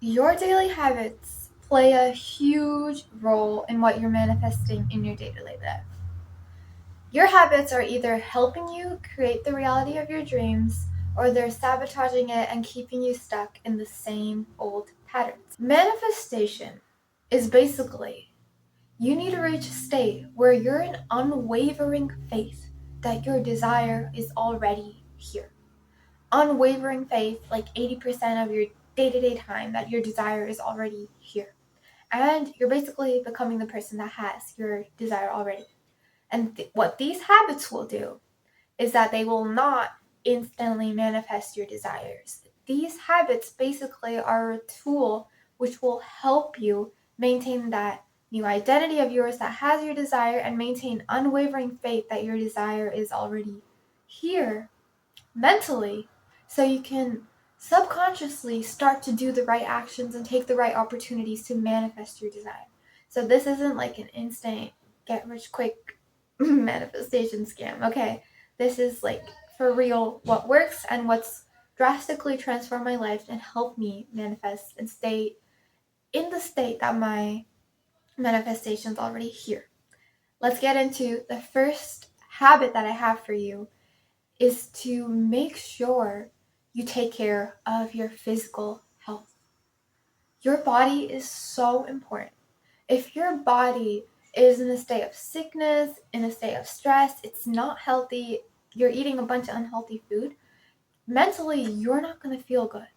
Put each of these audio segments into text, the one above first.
Your daily habits play a huge role in what you're manifesting in your day-to-day life. Your habits are either helping you create the reality of your dreams, or they're sabotaging it and keeping you stuck in the same old patterns. Manifestation is basically you need to reach a state where you're in unwavering faith that your desire is already here. Unwavering faith, like 80% of your day-to-day time, that your desire is already here. And you're basically becoming the person that has your desire already. And what these habits will do is that they will not instantly manifest your desires. These habits basically are a tool which will help you maintain that new identity of yours that has your desire and maintain unwavering faith that your desire is already here mentally, so you can subconsciously start to do the right actions and take the right opportunities to manifest your desire. So this isn't like an instant get rich quick manifestation scam. Okay, this is like for real what works and what's drastically transformed my life and helped me manifest and stay in the state that my manifestation's already here. Let's get into the first habit that I have for you is to make sure you take care of your physical health. Your body is so important. If your body is in a state of sickness, in a state of stress, it's not healthy, you're eating a bunch of unhealthy food, mentally, you're not going to feel good.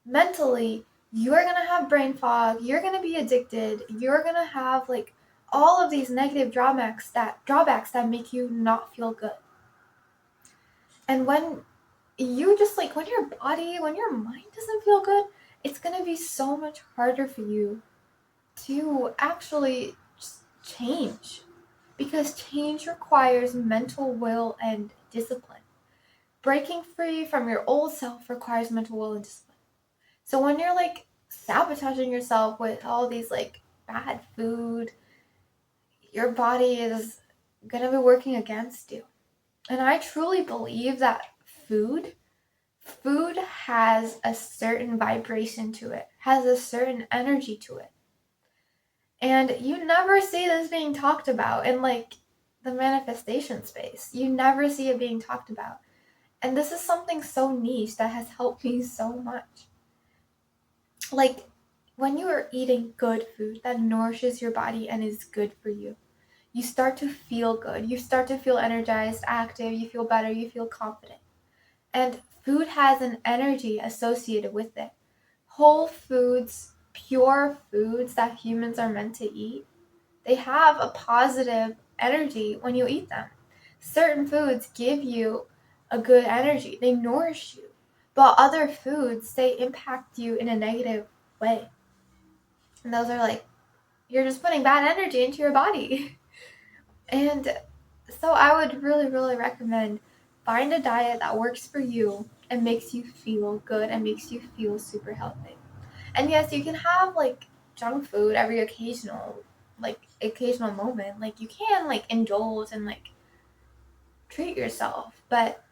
Mentally, you're going to have brain fog, you're going to be addicted, you're going to have like all of these negative drawbacks that make you not feel good. And when when your mind doesn't feel good, it's going to be so much harder for you to actually change, because change requires mental will and discipline. Breaking free from your old self requires mental will and discipline. So when you're like sabotaging yourself with all these like bad food, your body is going to be working against you. And I truly believe that food has a certain vibration to it, has a certain energy to it. And you never see this being talked about in like the manifestation space. You never see it being talked about. And this is something so niche that has helped me so much. Like when you are eating good food that nourishes your body and is good for you, you start to feel good. You start to feel energized, active, you feel better, you feel confident. And food has an energy associated with it. Whole foods, pure foods that humans are meant to eat, they have a positive energy when you eat them. Certain foods give you a good energy, they nourish you. But other foods, they impact you in a negative way. And those are like, you're just putting bad energy into your body. And so I would really, really recommend find a diet that works for you and makes you feel good and makes you feel super healthy. And yes, you can have like junk food every occasional moment. Like you can like indulge and like treat yourself, but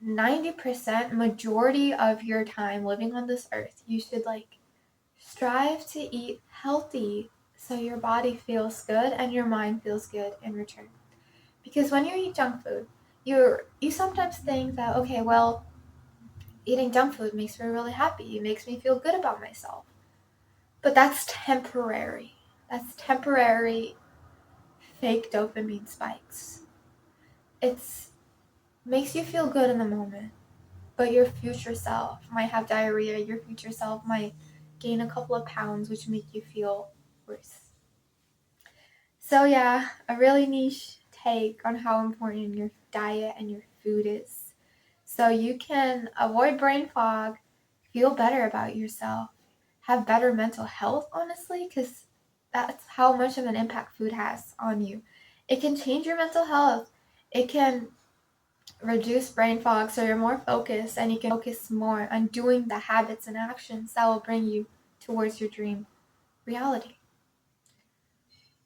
90% majority of your time living on this earth, you should like strive to eat healthy so your body feels good and your mind feels good in return. Because when you eat junk food, you sometimes think that, okay, well, eating junk food makes me really happy. It makes me feel good about myself. But that's temporary. That's temporary fake dopamine spikes. It's makes you feel good in the moment, but your future self might have diarrhea. Your future self might gain a couple of pounds, which make you feel worse. So yeah, a really niche take on how important your diet and your food is. So you can avoid brain fog, feel better about yourself, have better mental health, honestly, because that's how much of an impact food has on you. It can change your mental health. It can reduce brain fog so you're more focused and you can focus more on doing the habits and actions that will bring you towards your dream reality.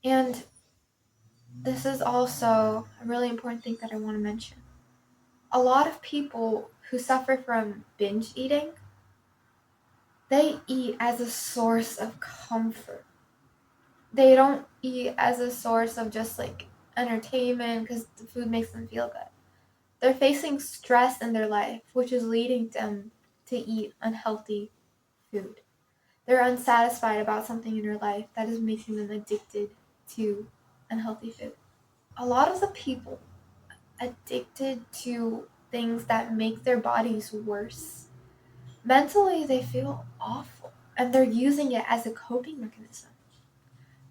And this is also a really important thing that I want to mention. A lot of people who suffer from binge eating, They eat as a source of comfort. They don't eat as a source of just like entertainment because the food makes them feel good. They're facing stress in their life, which is leading them to eat unhealthy food. They're unsatisfied about something in their life that is making them addicted to unhealthy food. A lot of the people addicted to things that make their bodies worse, mentally they feel awful and they're using it as a coping mechanism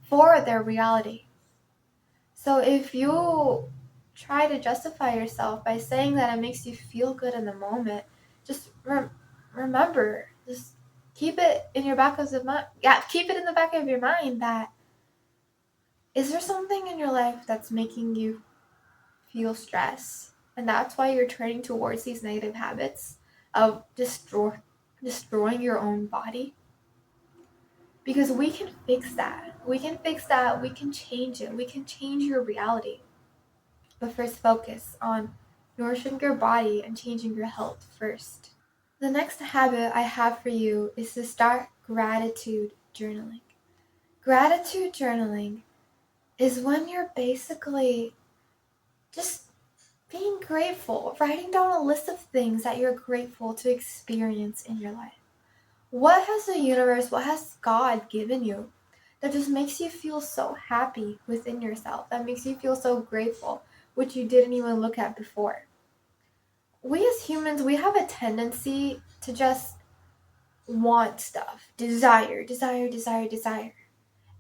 for their reality. So if you try to justify yourself by saying that it makes you feel good in the moment, just remember, just keep it in your back of the mind. Yeah, keep it in the back of your mind that is there something in your life that's making you feel stress, and that's why you're turning towards these negative habits of destroying your own body. Because we can fix that. We can fix that. We can change it. We can change your reality. But first, focus on nourishing your body and changing your health first. The next habit I have for you is to start gratitude journaling. Gratitude journaling is when you're basically just being grateful, writing down a list of things that you're grateful to experience in your life. What has the universe, what has God given you that just makes you feel so happy within yourself, that makes you feel so grateful, which you didn't even look at before? We as humans, we have a tendency to just want stuff, desire, desire, desire, desire.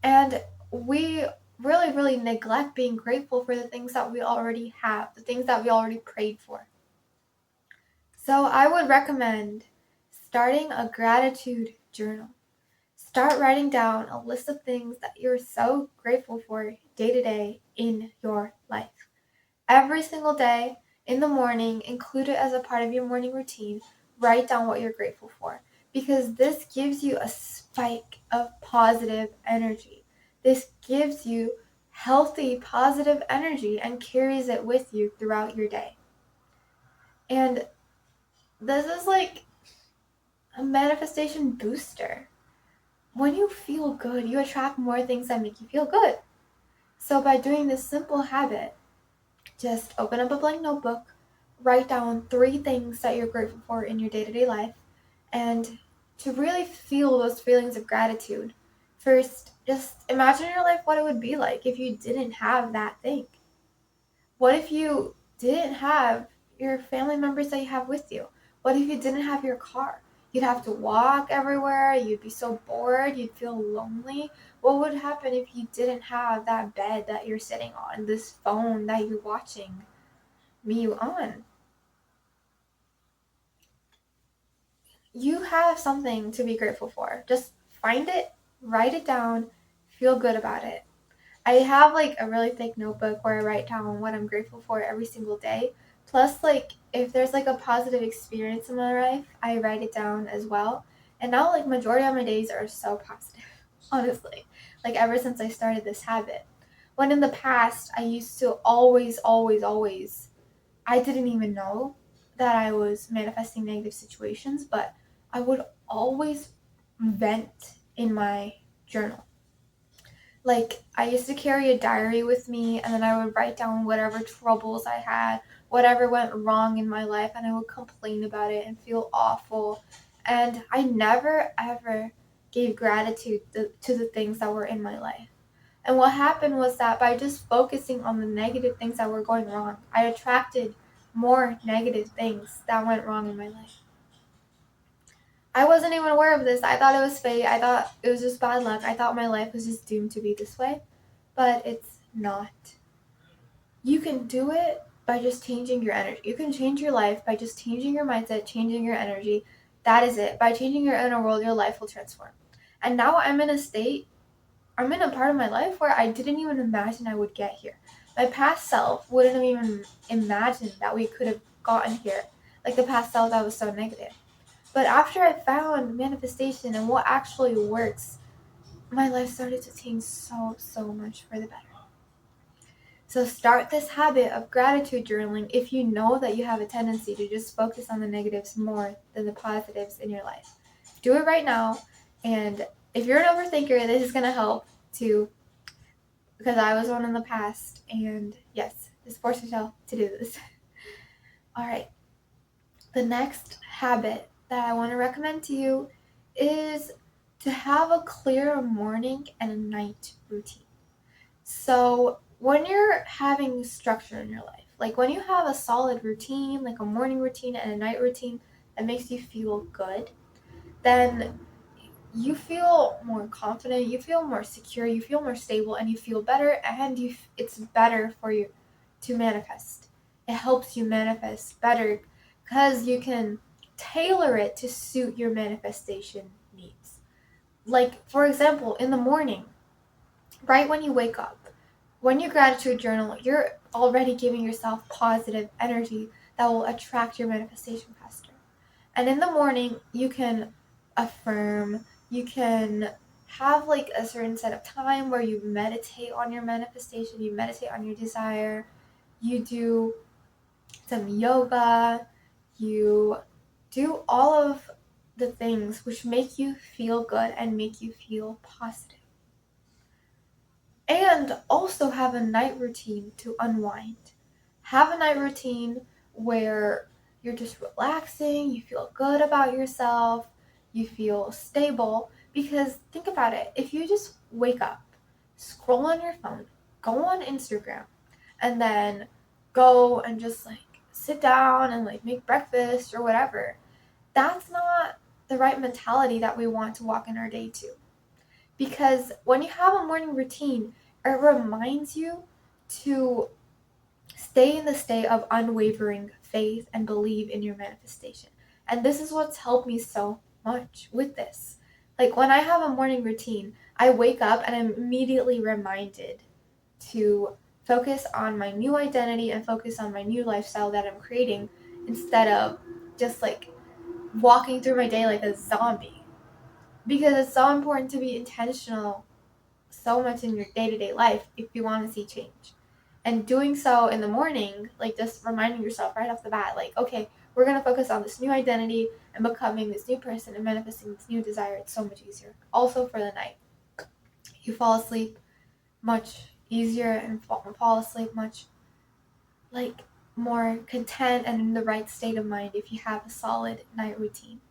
And we really, really neglect being grateful for the things that we already have, the things that we already prayed for. So I would recommend starting a gratitude journal. Start writing down a list of things that you're so grateful for day to day in your life. Every single day in the morning, include it as a part of your morning routine. Write down what you're grateful for because this gives you a spike of positive energy. This gives you healthy, positive energy and carries it with you throughout your day. And this is like a manifestation booster. When you feel good, you attract more things that make you feel good. So by doing this simple habit, just open up a blank notebook, write down 3 things that you're grateful for in your day-to-day life, and to really feel those feelings of gratitude, first, just imagine in your life what it would be like if you didn't have that thing. What if you didn't have your family members that you have with you? What if you didn't have your car? You'd have to walk everywhere. You'd be so bored. You'd feel lonely. What would happen if you didn't have that bed that you're sitting on, this phone that you're watching me on? You have something to be grateful for. Just find it, write it down, feel good about it. I have like a really thick notebook where I write down what I'm grateful for every single day. Plus, like, if there's like a positive experience in my life, I write it down as well. And now, like, majority of my days are so positive, honestly. Like, ever since I started this habit. When in the past, I used to always, always, always, I didn't even know that I was manifesting negative situations, but I would always vent in my journal. Like, I used to carry a diary with me, and then I would write down whatever troubles I had, whatever went wrong in my life, and I would complain about it and feel awful. And I never, ever gave gratitude to the things that were in my life. And what happened was that by just focusing on the negative things that were going wrong, I attracted more negative things that went wrong in my life. I wasn't even aware of this. I thought it was fate. I thought it was just bad luck. I thought my life was just doomed to be this way. But it's not. You can do it by just changing your energy. You can change your life by just changing your mindset, changing your energy. That is it. By changing your inner world, your life will transform. And now I'm in a part of my life where I didn't even imagine I would get here. My past self wouldn't have even imagined that we could have gotten here. Like the past self that was so negative. But after I found manifestation and what actually works, my life started to change so, so much for the better. So start this habit of gratitude journaling if you know that you have a tendency to just focus on the negatives more than the positives in your life. do it right now. And if you're an overthinker, this is going to help too, because I was one in the past. And yes, just force yourself to do this. All right. The next habit that I want to recommend to you is to have a clear morning and a night routine. So when you're having structure in your life, like when you have a solid routine, like a morning routine and a night routine that makes you feel good, then you feel more confident, you feel more secure, you feel more stable, and you feel better, and it's better for you to manifest. It helps you manifest better because you can tailor it to suit your manifestation needs. Like, for example, in the morning, right when you wake up, when you gratitude journal, you're already giving yourself positive energy that will attract your manifestation faster. And in the morning, you can affirm, you can have like a certain set of time where you meditate on your manifestation, you meditate on your desire, you do some yoga, you do all of the things which make you feel good and make you feel positive. And also have a night routine to unwind. Have a night routine where you're just relaxing, you feel good about yourself, you feel stable. Because think about it, if you just wake up, scroll on your phone, go on Instagram, and then go and just like sit down and like make breakfast or whatever, that's not the right mentality that we want to walk in our day to. Because when you have a morning routine, it reminds you to stay in the state of unwavering faith and believe in your manifestation. And this is what's helped me so much with this. Like when I have a morning routine, I wake up and I'm immediately reminded to focus on my new identity and focus on my new lifestyle that I'm creating instead of just like walking through my day like a zombie. Because it's so important to be intentional so much in your day-to-day life if you want to see change. And doing so in the morning, like just reminding yourself right off the bat, like, okay, we're going to focus on this new identity and becoming this new person and manifesting this new desire. It's so much easier. Also for the night, you fall asleep much easier and fall asleep much like more content and in the right state of mind if you have a solid night routine.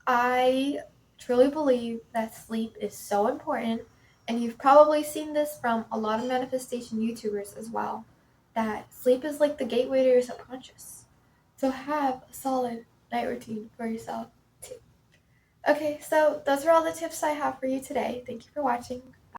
I truly believe that sleep is so important, and you've probably seen this from a lot of manifestation YouTubers as well, that sleep is like the gateway to your subconscious. So have a solid night routine for yourself too. Okay, so those are all the tips I have for you today. Thank you for watching.